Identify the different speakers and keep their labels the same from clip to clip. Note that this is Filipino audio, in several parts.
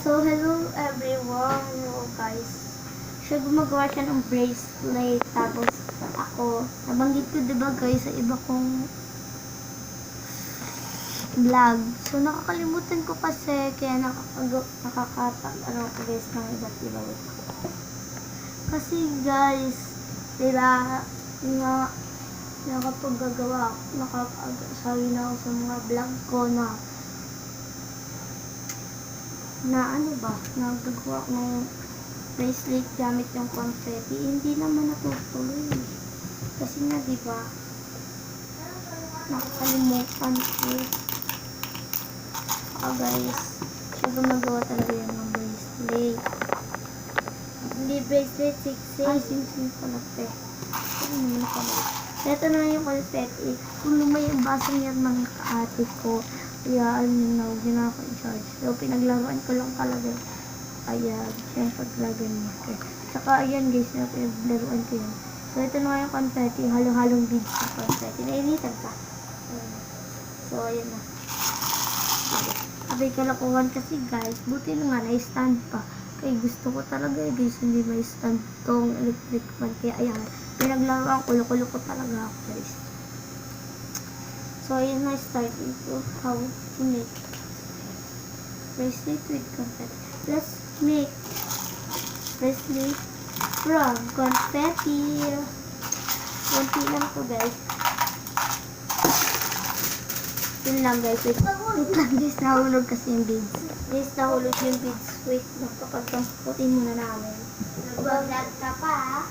Speaker 1: So, hello everyone. Hello guys. Siya gumagawa siya ng bracelet. Tapos, ako, nabanggit ko diba guys sa iba kong vlog. So, nakakalimutan ko kasi kaya nakakatag ko guys ng iba't iba. Kasi guys, diba, nakapaggagawa ako, nakapag-sabi na ako sa mga vlog ko na ano ba, nagagawa ko ng bracelet gamit yung confetti, hindi naman natutuloy. Kasi nga, di ba, nakakalimutan ko. Guys, siya gumagawa talaga yan ng bracelet. Hindi bracelet, siksik. Ay, siksik pala, pe. Ano naman pala. Ito na yung confetti. Kung lumay ang baso niya ng kaate ko, kaya ano, hindi na ako in-charge. So, pinaglaruan ko lang talaga. Ayan, yung paglagan niya. Okay. Saka, ayan guys, pinaglaruan ko yun. So, ito na yung confetti. Halong-halong beads ng confetti. Nainitan ka. So, ayan na. Abay kalakuhan kasi guys. Buti na nga, na-stand pa. Kaya gusto ko talaga guys, hindi may stand tong electric fan. Kaya ayan, pinaglaruan ko, kulo ko talaga ako guys. So, ayan na, starting to how to make bracelet with confetti. Let's make bracelet from confetti. Konti lang to guys. Yun lang guys. Wait lang guys, nahulog kasi yung beads. Guys, nahulog yung beads. Wait, magpapagpamputin muna namin. Nag-vlog ka pa ha?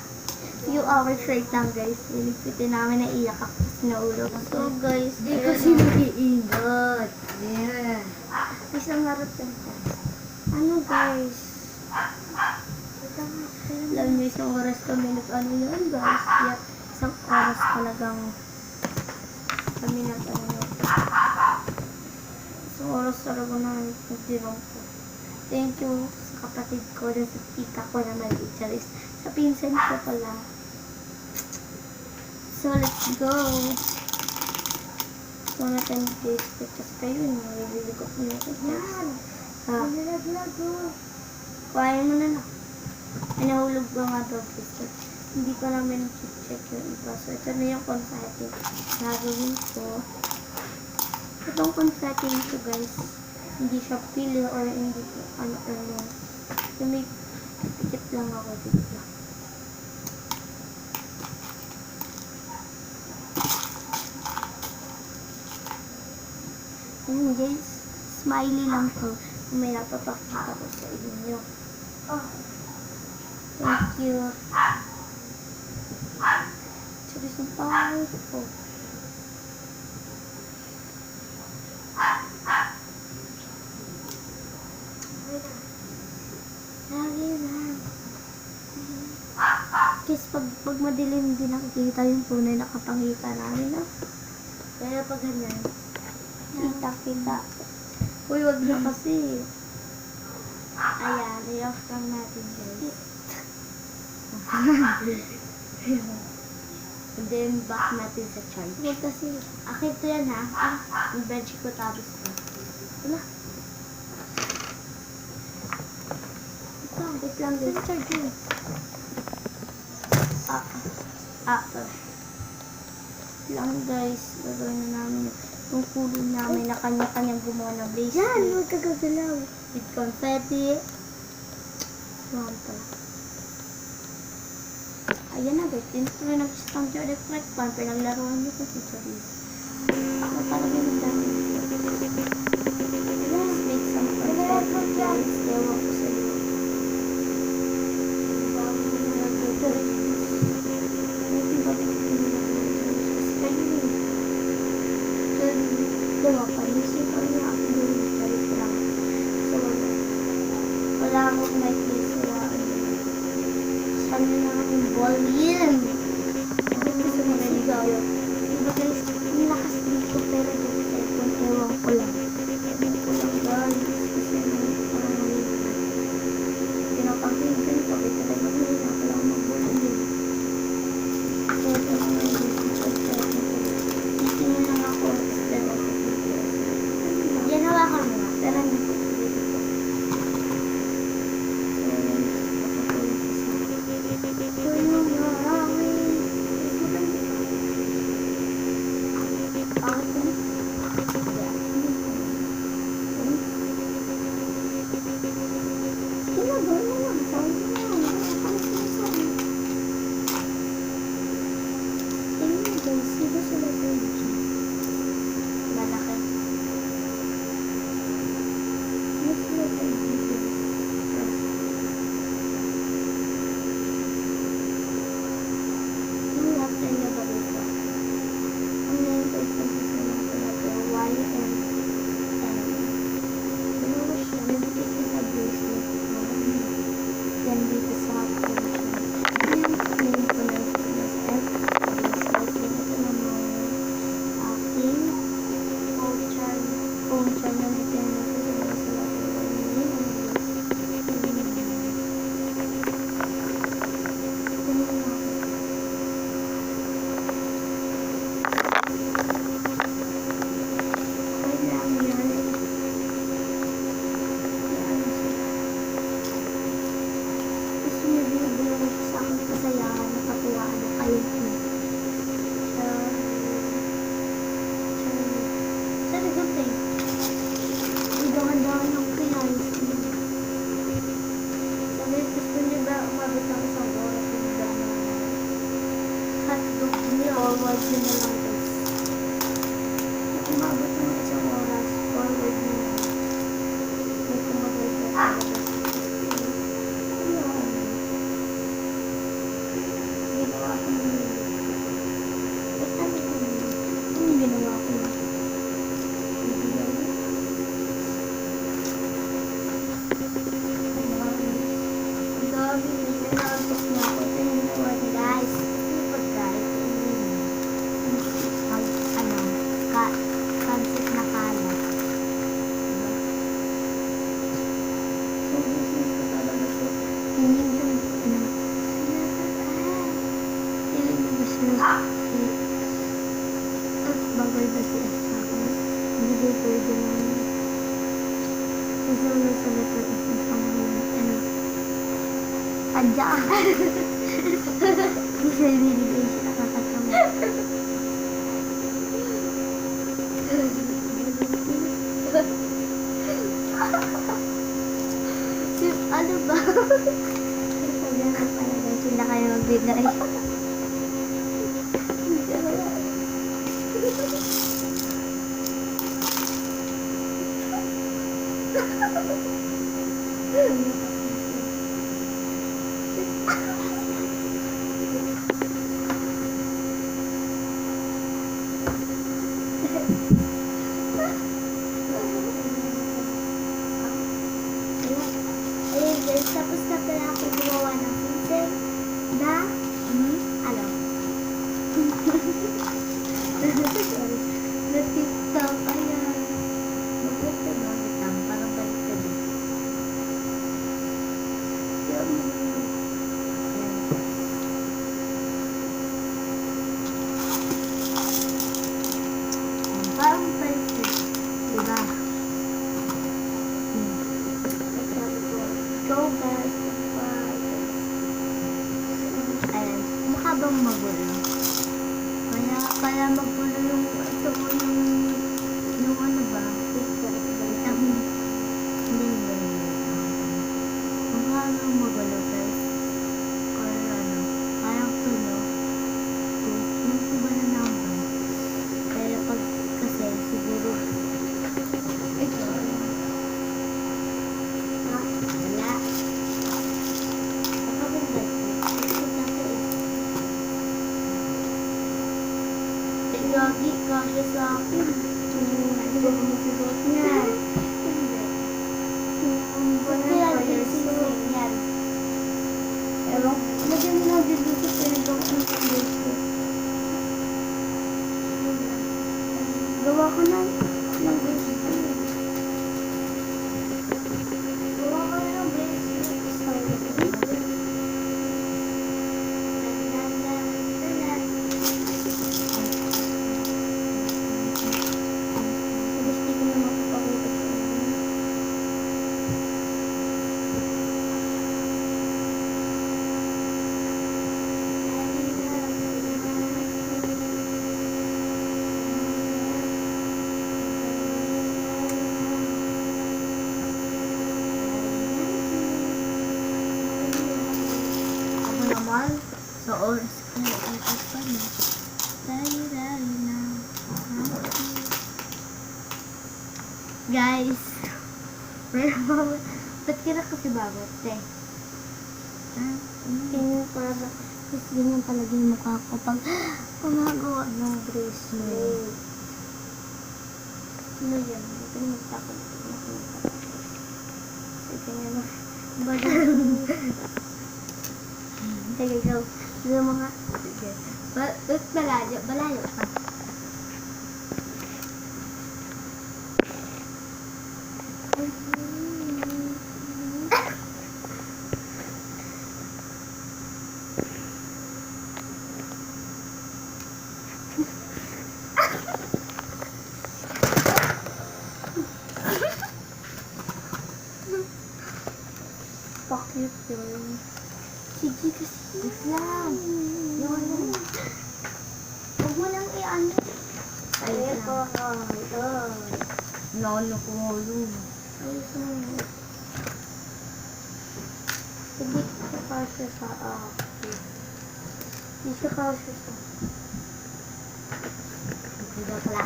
Speaker 1: Few hours straight lang guys. Iligpitin namin na iyak ako kasi nahulog. So guys,
Speaker 2: Hindi kasi nag-iingat. Yan.
Speaker 1: isang harap lang guys. Ano guys? Alam nyo, isang oras kami nag-ano yun guys. Kaya isang oras talagang kami nag-ano yun. Isang oras talaga na nag-dirong ko. Thank you sa kapatid ko na sa tita ko na maliit siya. Sa pinsan ko pala. So, let's go. So, natin this kasi kayo nyo. Nabibili ko po yung pictures. Ha? Kuhain mo na. Ay, nahulog ba nga daw picture? Hindi ko namin check yung iba. So, ito na yung confetti. Nagawin ko. Itong confetti nito guys, hindi siya pili or hindi ko ano. So, may pikit lang ako dito. Ayan guys, smiley lang to. May napapakita ko sa inyo. Oh. Thank you. Sabi sa power ko. Lagi na. Guys, pag madilim din nakikita yung tunay na kapangita namin, no? Kaya pag ganyan, kita. Uy, wag na kasi. Ayan, i-off lang natin guys. And then, back natin sa charge. Huwag kasi. Akin to yan ha. Yung bench ko tapos ko. Wala. Wait lang guys. Saan charge yun? Lang guys. Gagawin na namin yung kulay namin na kanya-kanyang gumawa ng base. Yan, huwag ka gagalaw. With confetti. Yan pala. Ayan na guys. Dito na nag-stamp yung electric fan. Pinaglaruan nyo kasi Charis. Ako talaga yung dami. Let's make some confetti guys. Ewan ko sa iyo. Diba, panisip ko niya ako yung charis lang. So, wala akong may kisuwaan. Saan na akong volume? Ano gusto mo sigaw? Diba guys, nilakas dito pero dito sa ipon, ewan ko lang. Ewan ko lang guys. Kasi pinapangkitin ko. Ito na yung mga wala akong mag-volume. So, ito na yung titingin lang ako. Pero, yan hawakan mo nga. Pero hindi ko. Susunod sa letter F yung pangalan. Ano? Adya. Hindi siya binibigay siya nakakatawa. Ano ba? Ganun pala guys, hindi kayo magbigay. Ayun guys, tapos na pala ako gumawa ng pinsel na ano? Na TikTok, ayan.
Speaker 2: Maganda ba? Itang parang balik ka din. Parang balik ka din. Diba?
Speaker 1: Go guys,
Speaker 2: Ayan. Mukha bang magulo? Kaya magulo yung ito mo yung ano ba? Itang hindi ba yun? Mukha bang magulo guys? Or ano? Parang tulo. Yung tuba na number. Pero pag kasi siguro ito.
Speaker 1: wala. Lagi kasi sa akin. Ano ba kung magsusuot niya? Kasi lagi sinusuot yan. Ewan, lagyan mo lang dito sa pinagawa ng bracelet. Gawa ko na ng bracelet. Gawa ko na ng bracelet. Gusto ko na makapakita sa inyo.
Speaker 2: Ako naman, sa oras ko na ikot pa na. Dali-dali na. Guys, ba't ka na kasi bagot, te?
Speaker 1: Ganyan para tapos ganyan talaga yung mukha ko pag gumagawa ng bracelet. Ano yan? Ito yung magtakot. Sige nga na. Baga. Sige, go. Yung mga...
Speaker 2: Sige. Ba't balayo ka?
Speaker 1: Pakit yun. Sige kasi.
Speaker 2: Wait lang.
Speaker 1: Yung ano. Huwag mo lang i-ano.
Speaker 2: Ayun
Speaker 1: Ayun
Speaker 2: lang.
Speaker 1: ko. Ayun.
Speaker 2: Nolo ko yun.
Speaker 1: Ayos mo. Hindi ka kasya sa akin. Hindi ka kasya sa
Speaker 2: Hindi pala.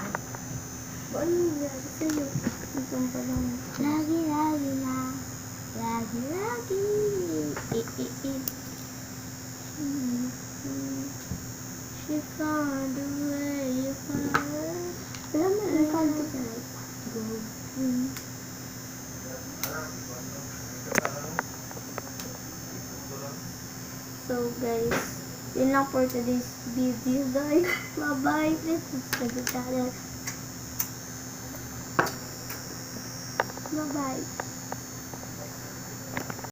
Speaker 1: Ano nangyari sa'yo? Ito pa lang.
Speaker 2: Lagi-lagi na. Lagi-lagi.
Speaker 1: She found a way of Alam mo, ang kanto tonight.
Speaker 2: Go.
Speaker 1: So guys, yun lang for today's video guys. Bye-bye. Please subscribe to the channel. Bye-bye.